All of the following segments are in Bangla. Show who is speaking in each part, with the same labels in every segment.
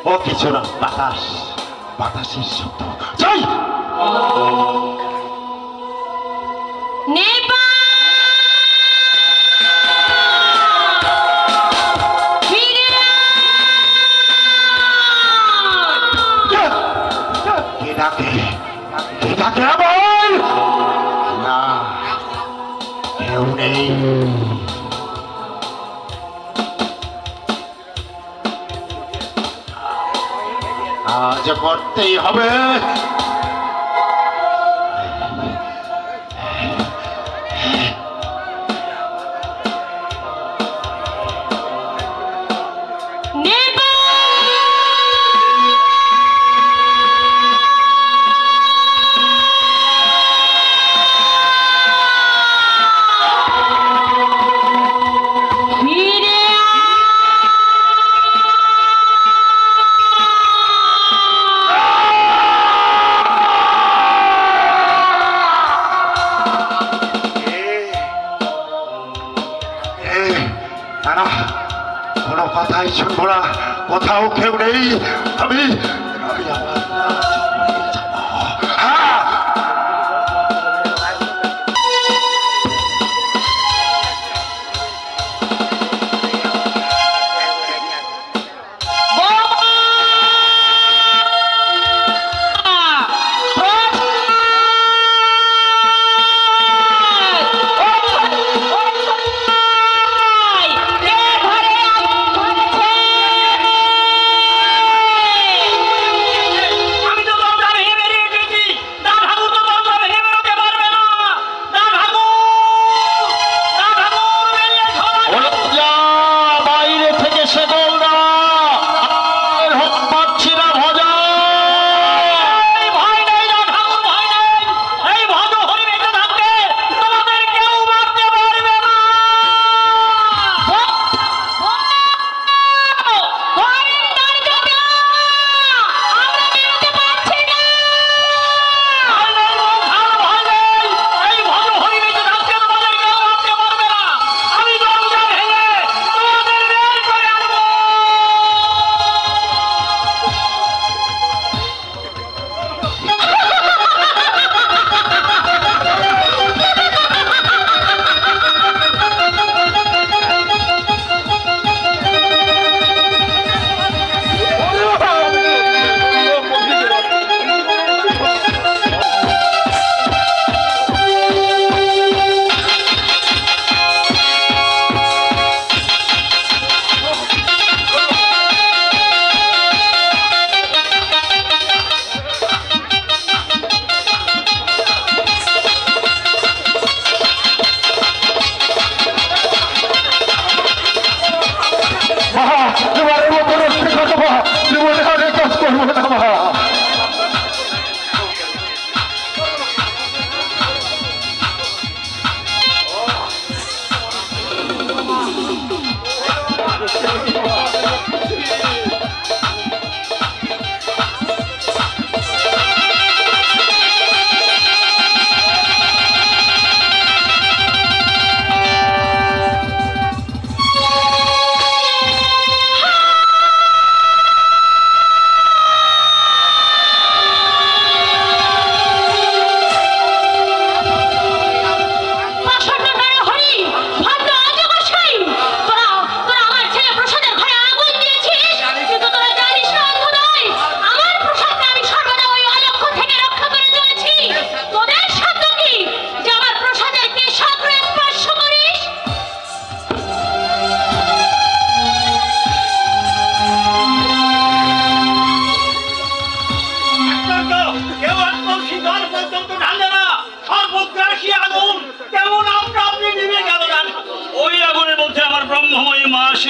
Speaker 1: ও কিছু না, বাতাসের শব্দ। যাই না, কেউ নেই। আজ করতেই হবে। কোনো কথাই শুনবো না, কোথাও কেউ নেই। আমি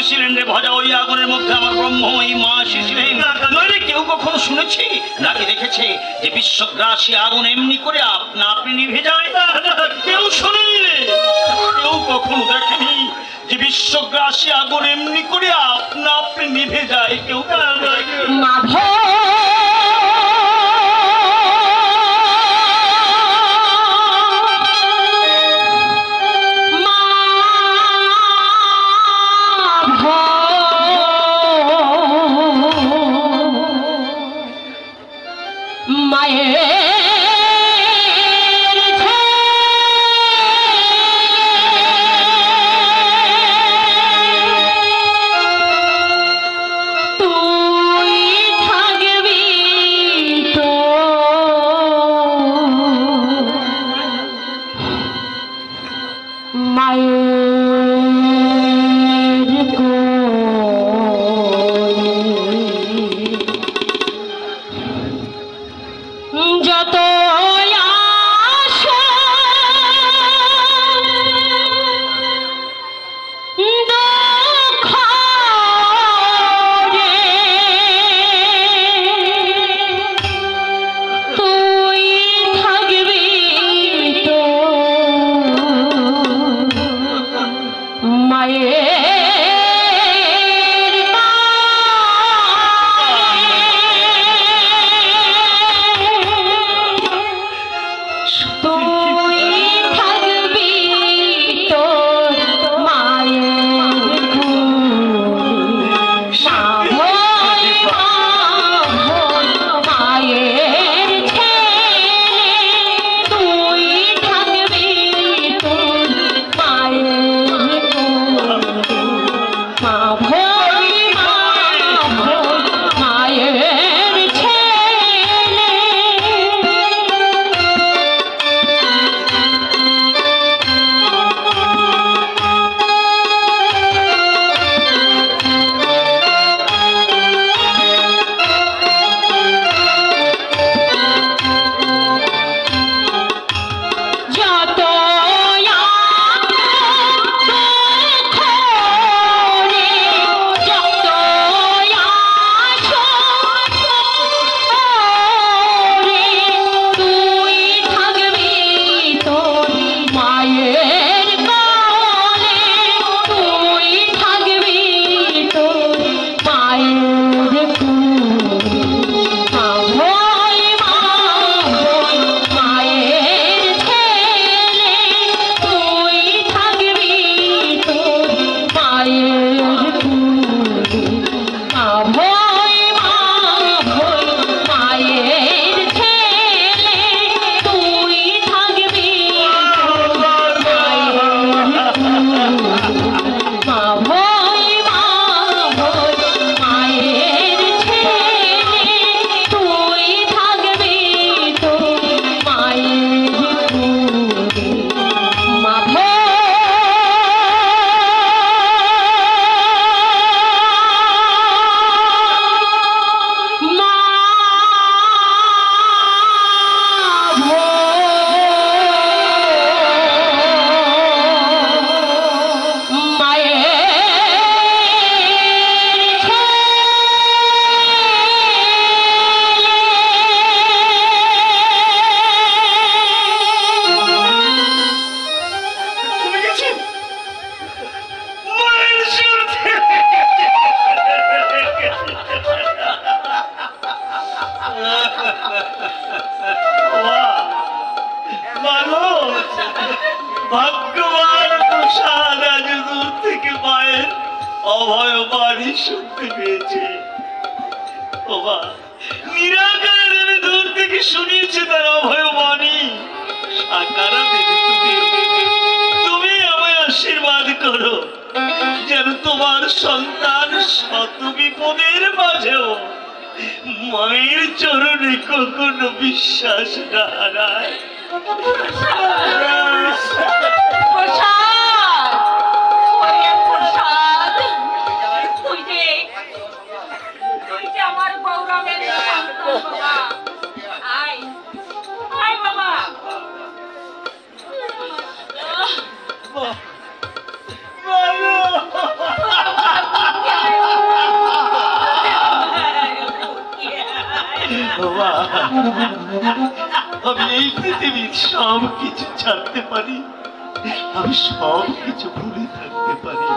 Speaker 2: সিলিন্ডারে ভজা ওই আগুনের মধ্যে আমার ব্রহ্মময়ী মা শিশিরেন নইলে কেউ কখনো শুনেছি নাকি দেখেছে যে বিশ্বগ্রাসী আগুন এমনি করে আপনা আপনি নিভে যায়? কেউ শোনেনি, কেউ কখনো দেখেনি যে বিশ্বগ্রাসী আগুন এমনি করে আপনা আপনি নিভে যায়। কেউ ভাগ্যবান প্রসাদ আজ দূর থেকে মায়ের অভয় বাণী শুনতে পেয়েছে। বাবা নিরাকার দেবী দূর থেকে শুনিয়েছে তার অভয় বাণী। সাকারা দেবী তুমি আমায় আশীর্বাদ করো যেন তোমার সন্তান শত বিপদের মাঝেও মায়ের চরণে কখনো বিশ্বাস না হারায়।
Speaker 3: আমার গৌরবের সন্তান বাবা, আয় আয় বাবা।
Speaker 2: আমি এই পৃথিবীর সব কিছু ছাড়তে পারি, আমি সব কিছু ভুলে থাকতে পারি,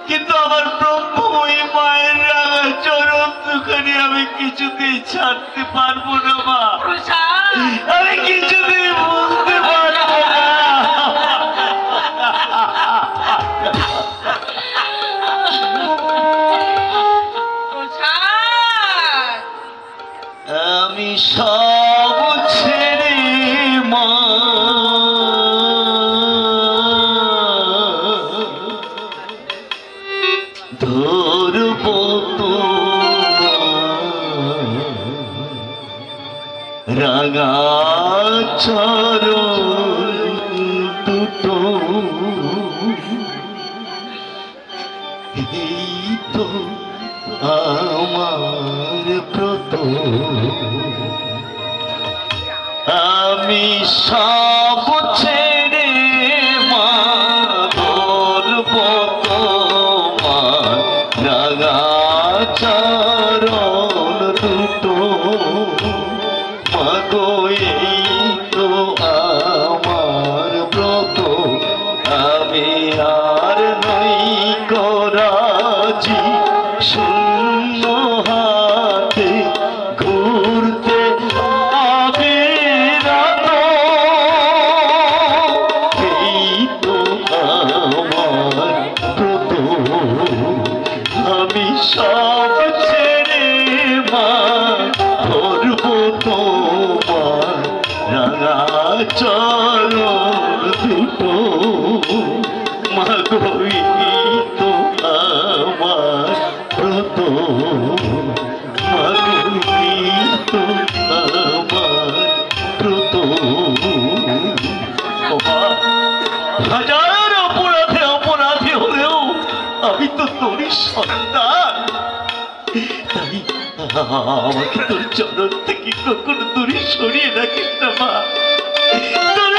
Speaker 2: কিন্তু আমার ব্রহ্মময়ী মায়ের রাঙা চরণ দুখানি আমি কিছুতেই ছাড়তে পারবো না মা। আমি কিছুতেই বুঝতে পারবো না। আমি সব
Speaker 1: রাঙা চরণ দুটো এই তো আমার ব্রত আমি সব ছেড়ে মা ধরব তোমার রাঙা চরণ দুটো মাগো এই তো আমার ব্রত আমি আর নই করাজি শূন্য হাতে ঘুরতে অবিরত এই তো আমার ব্রত আমি সব ছেড়ে মা ধরব তোমার রাঙা চরণ দুটো মাগো এই তো আমার ব্রত মাগো এই তো আমার ব্রত হাজার অপরাধী হলেও আমি তো তোরই সন্তান তাই আমাকে তোর চরণ থেকে কখনো দূরে সরিয়ে রাখিস না মা তোর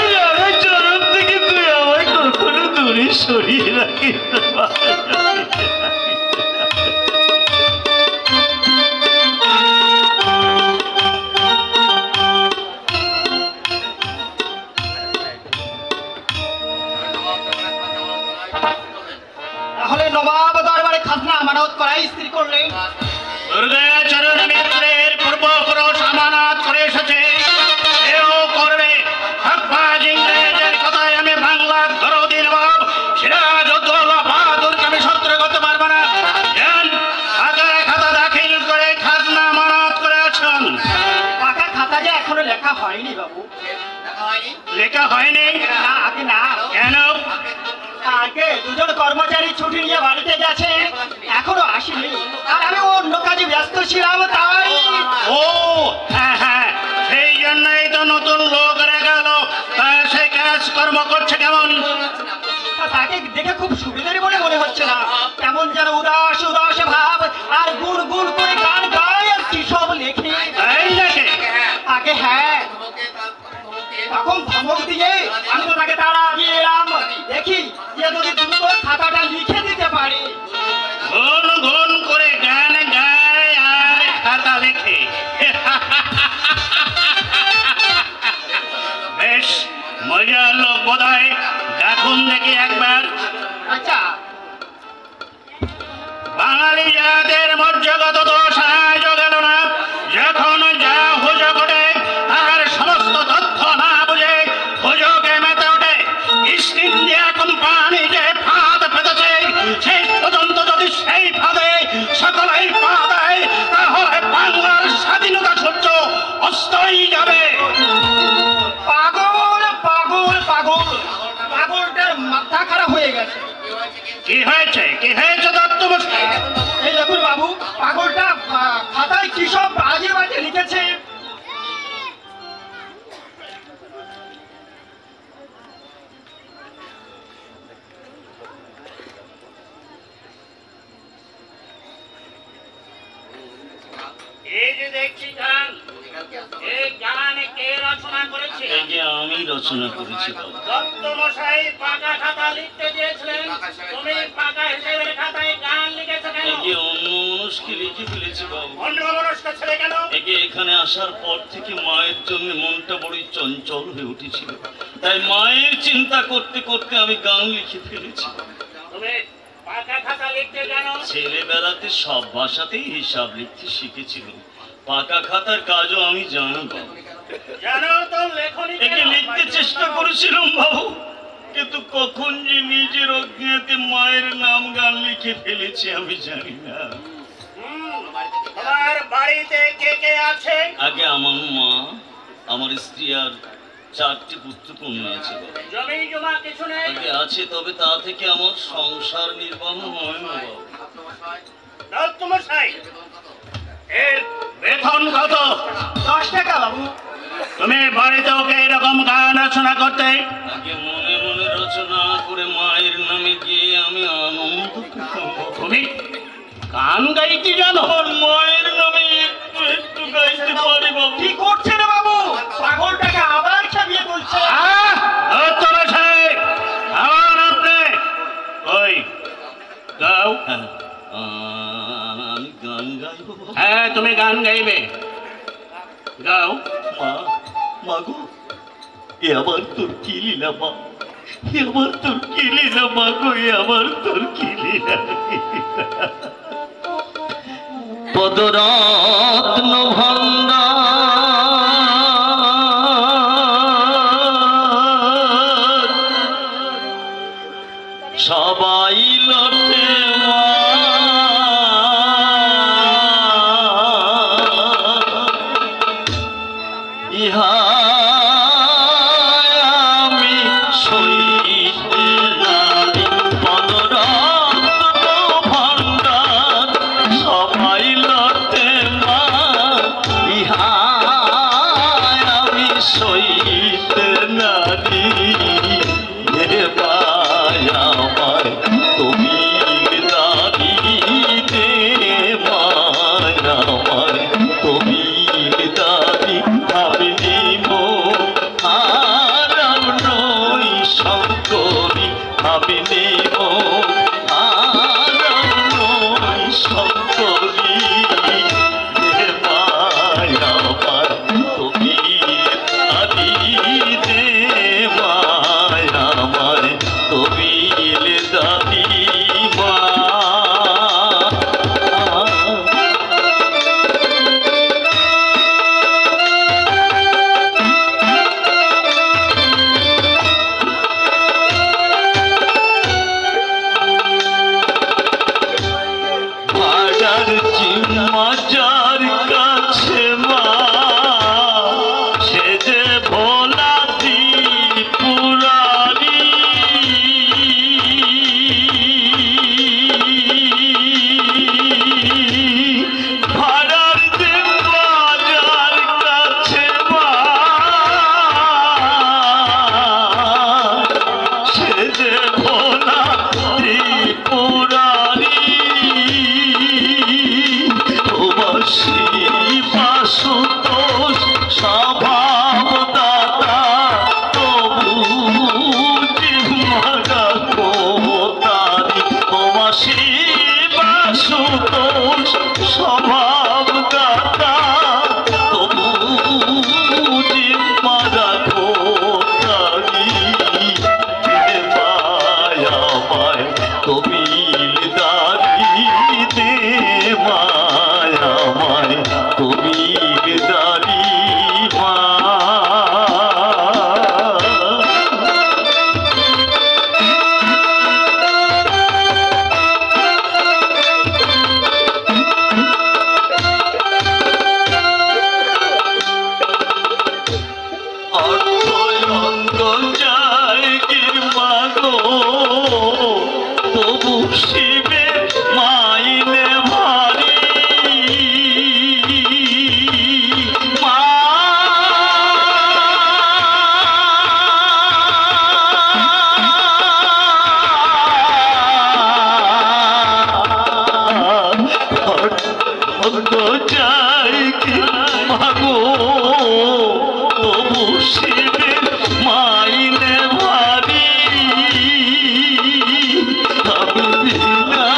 Speaker 1: চরণ থেকে তুই আমায় কখনো দূরে সরিয়ে রাখিস না মা
Speaker 4: তাহলে নবাব দরবারে খাজনা আমানত করাই স্থির করলেন।
Speaker 2: দুর্গাচরণ মিত্রের পূর্বপুরুষ আমানত করে এসেছে, এও করবে। হকবাজ ইংরেজের কথায় আমি বাংলার দরদি নবাব সিরাজউদ্দৌলা বাহাদুরকে আমি শত্রু করতে পারবো না। যান, আগায় খাতা দাখিল করে খাজনা আমানত করে আছেন।
Speaker 4: পাকা খাতা যে এখনো লেখা হয়নি বাবু।
Speaker 2: লেখা হয়নি?
Speaker 4: না, আগে না।
Speaker 2: কেন?
Speaker 4: আগে দুজন কর্মচারী ছুটি নিয়ে বাড়িতে গেছে, এখনো আসেনি। আর আমি অন্য কাজে ব্যস্ত ছিলাম তাই।
Speaker 2: ও হ্যাঁ হ্যাঁ, সেই জন্যই তো নতুন লোক রেখে গেল। তা সে কাজকর্ম করছে কেমন?
Speaker 4: তাকে দেখে খুব সুবিধারই বলে মনে হচ্ছে না, কেমন যেন উদাস উদাস ভাব, আর গুন গুন করে গান গায় আর কি সব লেখে।
Speaker 2: এই নাকি?
Speaker 4: আগে হ্যাঁ, তখন ধমক দিয়ে আমি তো তাকে তাড়া দিয়ে এলাম, দেখি যে যদি দ্রুত খাতাটা লিখে দিতে পারি।
Speaker 2: গুন গুন করে গান গায় আর খাতা লেখে। বেশ মজার লোক বোধহয়, দেখুন দেখি একবার।
Speaker 4: আচ্ছা,
Speaker 2: বাঙালি জাতের মর্যাগত দোষ আজও গেল না। যখন যা হুজো ঘটে তার সমস্ত তথ্য না বুঝে হুজোকে মেতে ওঠে। ইস্ট ইন্ডিয়া কোম্পানি যে ফাঁদ পেতেছে, শেষ পর্যন্ত যদি সেই ফাঁদে সকলেই পা দেয়, তাহলে বাংলার স্বাধীনতা সূর্য অস্তই যাবে।
Speaker 4: পাগল পাগল পাগল, পাগলটার মাথা খারাপ হয়ে গেছে।
Speaker 2: কি হয়েছে? কি হয়েছে দত্তমশাই?
Speaker 4: এই দেখুন বাবু, পাগলটা খাতায় কি সব বাজে বাজে লিখেছে।
Speaker 2: এই যে দেখছি গান, এই গান কে রচনা করেছে? আমি রচনা করেছি। দত্তমশাই পাকা খাতা লিখতে দিয়েছিলেন, তুমি পাকা হিসেবের খাতায় গান লিখেছো কেন? অন্য মনস্কে লিখে ফেলেছি বাবু। অন্য মনস্ক ছেলে কেন? এখানে আসার পর থেকে মায়ের জন্য মনটা বড়ই চঞ্চল হয়ে উঠেছিল, তাই মায়ের চিন্তা করতে করতে আমি গান লিখে ফেলেছি। তুমি পাকা খাতা লিখতে জানো? ছেলেবেলাতে সব ভাষাতেই হিসাব লিখতে শিখেছিল, পাকা খাতার কাজও আমি জানি বাবু। জানো তো লেখনি একে লিখতে চেষ্টা করেছিলাম বাবু, কিন্তু কখন যে নিজের অজ্ঞাতে মায়ের নাম গান লিখে ফেলেছি আমি জানি না। তোমার বাড়িতে কে কে আছে? আগে আমার মা, আমার স্ত্রী আর 4টি পুত্র কন্যা আছে। জমি জমা কিছু নেই? আগে আছে, তবে তা থেকে আমার সংসার নির্বাহ হয় না বাবু। দত্তমশাই, এর বেতন কত?
Speaker 4: 10 টাকা বাবু।
Speaker 2: তুমি বাড়িতে ওকে এরকম গান রচনা করতে? আগে মনে মনে রচনা করে মায়ের নামে গিয়ে আমি আনন্দ পেতাম। তুমি গান গাইতে জানো? মায়ের নামে একটু একটু গাইতে পারি বাবু।
Speaker 4: কি করছে রে বাবু? পাগলটাকে আবার চাবিয়ে তুলছে।
Speaker 2: আমার আপনি ওই গাও।
Speaker 1: আমি গান গাইব?
Speaker 2: হ্যাঁ, তুমি গান গাইবে, গাও।
Speaker 1: মা, মা গো, এ আবার তোর কি লীলা মা? এ আবার তোর কি লীলা মা গো? এ আবার তোর কি লীলা? পদরত্ন ভান্ডার সবাই লটে মা, ইহা আমি সইতে নারি। পদরত্ন ভান্ডার সবাই লটে মা, ইহা আমি সইতে নারি। হে মায়া মায় তুমি দাঁড়ি দে, মায়া মায় তুমি দাঁড়ি। আমি নিব হারাম নই শঙ্করী, আমি নিব হারাম নই শঙ্করী। হে মায়া মায় তুমি দাঁড়ি দে, মায়া মায় তুমি দাঁড়ি মা। হাজার চিমাচার কাছে মা, সে যে ভোলা ত্রিপুরারি। হাজার চিমাচার কাছে মা, সে যে ভোলা ত্রিপুরারি। শিবাসুতোষ স্বভাব দাতা, তবু জিহ্বা কোতারি। তোমার শিবাসুতোষ স্বভাব দাতা, তবু জিহ্বা কোতারি। হে মায়া মায় তুমি দাঁড়ি দে, মায়া মায় তুমি দাঁড়ি মা। অর্থ যায় কিরমা গো, তবু শিবে মাইনে ভারী। মা যাই কি মাগো, তবু শিবে মাইনে ভারী। আমি বিনা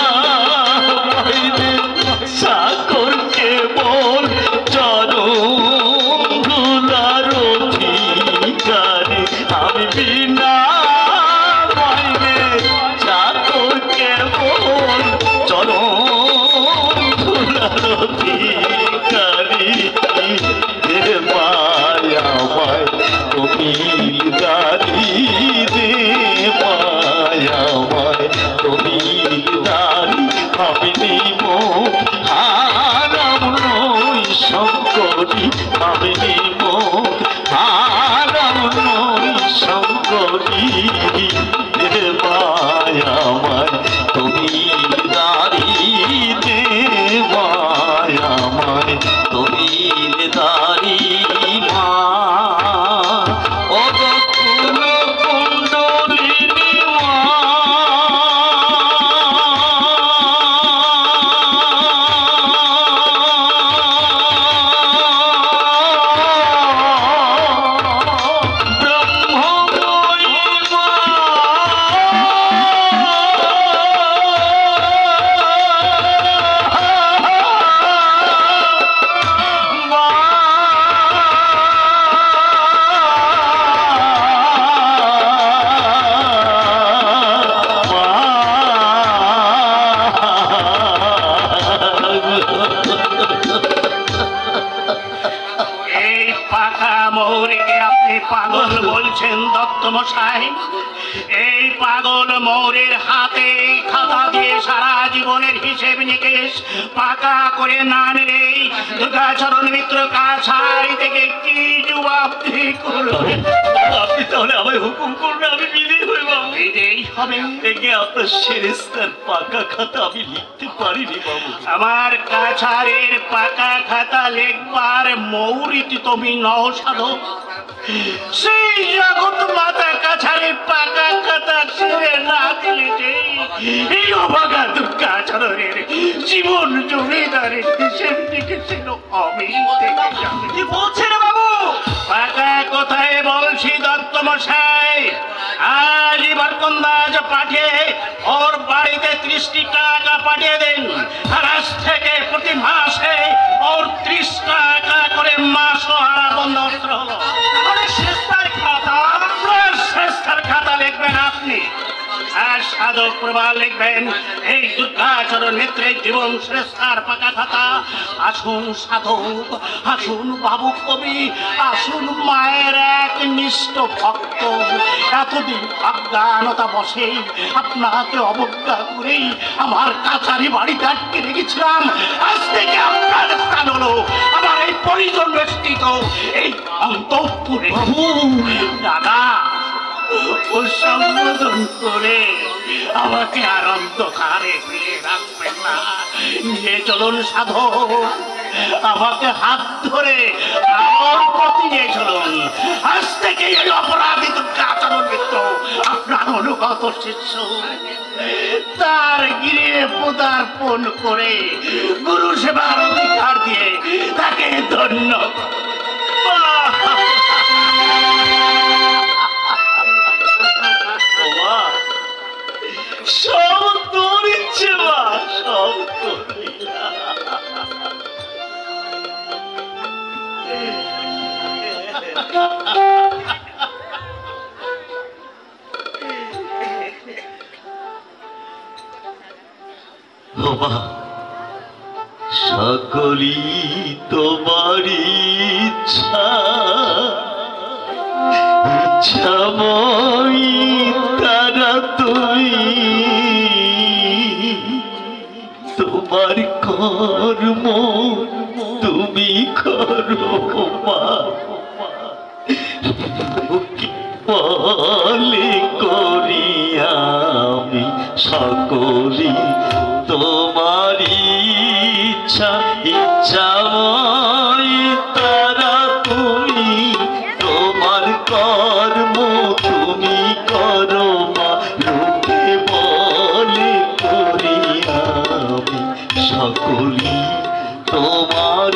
Speaker 1: মাইনে চাকরকে বল চরণ ধুলার অধিকারী। আমি বিনা মাইনে চাকরকে বল চরণ ধুলার অধিকারী। হে মায়া মায় তুমি দাঁড়ি দে, মায়া মায় তুমি দাঁড়ি। আমি নিব হারাম নই শঙ্করী, আমি নিব হারাম নই শঙ্করী। হে মায়া মায় তুমি দাঁড়ি দে, মায়া মায় তুমি দাঁড়ি মা।
Speaker 2: পাগল বলছেন দত্তমশাই? এই পাগল মৌরের হাতে খাতা দিয়ে সারা জীবনের হিসেব নিকেশ পাকা করে না নিলে দুর্গাচরণ মিত্র কাছারি থেকে কি জবাবদিহি করবে?
Speaker 1: আপনি তাহলে আমায় হুকুম করুন, আমি বিদেয় হই বাবু।
Speaker 2: বিদেয় হবে?
Speaker 1: দেখে আপনার সেরেস্তার পাকা খাতা আমি লিখতে পারিনি বাবু।
Speaker 2: আমার কাছারের পাকা খাতা লেখবার মৌরিটি তুমি নও সাধক। সেই জগৎ মাতা কাছারের পাকা খাতা ছিঁড়ে না দিলে যে এই অবাগা দুর্গাচরণের জীবন জমিদারের হিসেব লিখেছিল আমি থেকে যাবে।
Speaker 4: কি বলছেন বাবু?
Speaker 2: পাকা কোথায় বলছি দত্তমশাই? আজ বারকন্দাজ পাঠিয়ে ওর বাড়িতে 30টি টাকা পাঠিয়ে দেন। আর আজ থেকে প্রতি মাসে ওর 30 টাকা করে মাসোহারা বন্দোবস্ত হলো।
Speaker 4: আরে শেষটার খাতা
Speaker 2: আপনার শ্রেষ্ঠার খাতা লিখবেন আপনি, আর সাধক প্রভা লিখবেন এই দুর্গাচরণ মিত্রের জীবন শ্রেষ্ঠার পাকা খাতা। আসুন সাধক, আসুন বাবু কবি, আসুন মায়ের এক নিষ্ঠ ভক্ত। এতদিন অজ্ঞানতা বসে আপনাকে অবজ্ঞা করেই আমার কাছারি বাড়িতে আটকে রেখেছিলাম। আজ থেকে আপনার স্থান হলো আমার এই পরিজন বেষ্টিত এই অন্তঃপুরে। দাদা, ও সম্বোধন করে আমাকে আর অন্ধকারে ফিরে রাখবেন না। নিয়ে চলুন সাধক, আমাকে হাত ধরে আমার প্রতি নিয়ে চলুন। আজ থেকে এই অপরাধী দুর্গাচরণ মিত্র আপনার অনুগত শিষ্য। তার গিরে পদার্পণ করে গুরু সেবার অধিকার দিয়ে তাকে ধন্য
Speaker 1: সব তোর ইচ্ছে মা, সব তোর লীলা। ও মা, সকলই তোমার ইচ্ছা, ইচ্ছাময়ী তারা তুমি। তোমার কর্ম তুমি করো মা, বলে করি আমি সকলি তোমার ইচ্ছা, ইচ্ছাময় তারা তুমি। তোমার কর্ম তুমি করো মা, লোকে বলে করি আমি সকলি তোমার